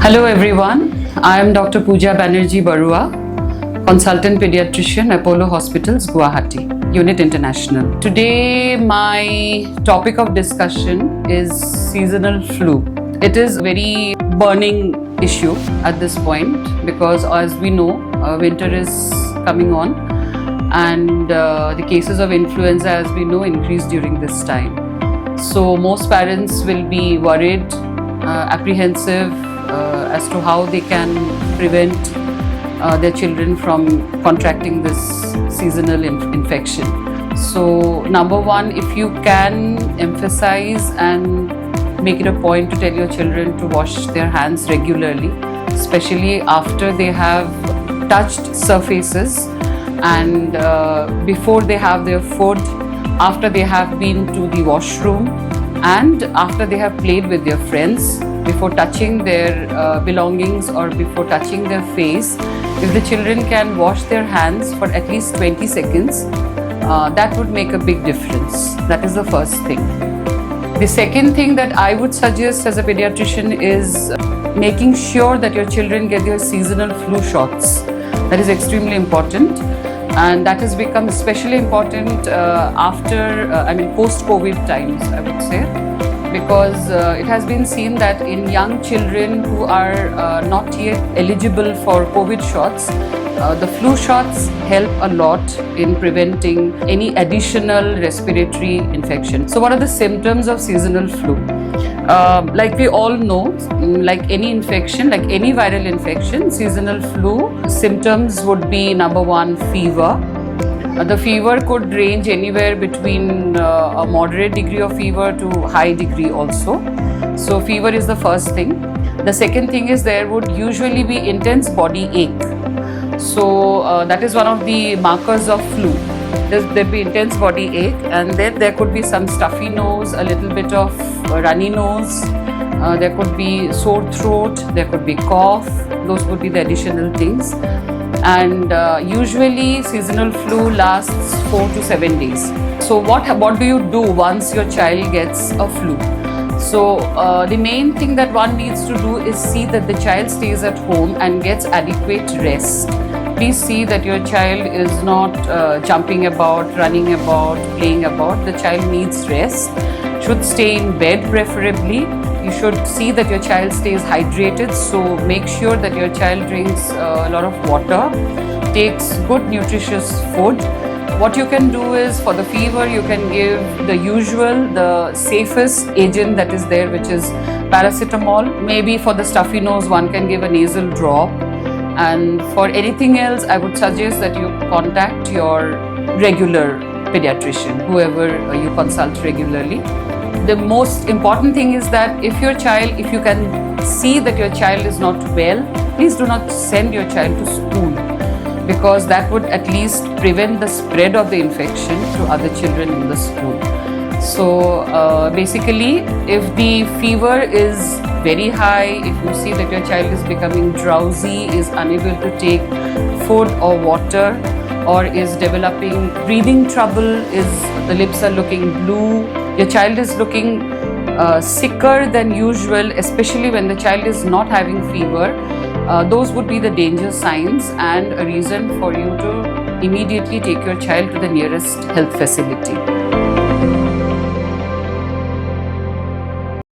Hello everyone, I am Dr. Pooja Banerjee Barua, Consultant Pediatrician, Apollo Hospitals, Guwahati, Unit International. Today my topic of discussion is seasonal flu. It is a very burning issue at this point because as we know, winter is coming on and the cases of influenza, as we know, increase during this time. So most parents will be worried, apprehensive as to how they can prevent their children from contracting this seasonal infection. So number one, if you can emphasize and make it a point to tell your children to wash their hands regularly, especially after they have touched surfaces and before they have their food, after they have been to the washroom, and after they have played with their friends, before touching their belongings or before touching their face. If the children can wash their hands for at least 20 seconds, that would make a big difference. That is the first thing. The second thing that I would suggest as a pediatrician is making sure that your children get their seasonal flu shots. That is extremely important. And that has become especially important post-COVID times, I would say, because it has been seen that in young children who are not yet eligible for COVID shots, the flu shots help a lot in preventing any additional respiratory infection. So what are the symptoms of seasonal flu? Like we all know, like any infection, like any viral infection, seasonal flu symptoms would be number one, fever. The fever could range anywhere between a moderate degree of fever to high degree also. So fever is the first thing. The second thing is there would usually be intense body ache. So that is one of the markers of flu. There'll be intense body ache, and then there could be some stuffy nose, a little bit of runny nose, there could be sore throat, there could be cough. Those would be the additional things. And usually seasonal flu lasts 4 to 7 days. So what do you do once your child gets a flu? So the main thing that one needs to do is see that the child stays at home and gets adequate rest. Please see that your child is not jumping about, running about, playing about. The child needs rest, should stay in bed preferably. You should see that your child stays hydrated, so make sure that your child drinks a lot of water, takes good nutritious food. What you can do is, for the fever, you can give the usual, the safest agent that is there, which is paracetamol. Maybe for the stuffy nose, one can give a nasal drop. And for anything else, I would suggest that you contact your regular pediatrician, whoever you consult regularly. The most important thing is that if you can see that your child is not well, please do not send your child to school, because that would at least prevent the spread of the infection to other children in the school. So basically, if the fever is very high, if you see that your child is becoming drowsy, is unable to take food or water, or is developing breathing trouble, the lips are looking blue, your child is looking sicker than usual, especially when the child is not having fever, those would be the danger signs and a reason for you to immediately take your child to the nearest health facility.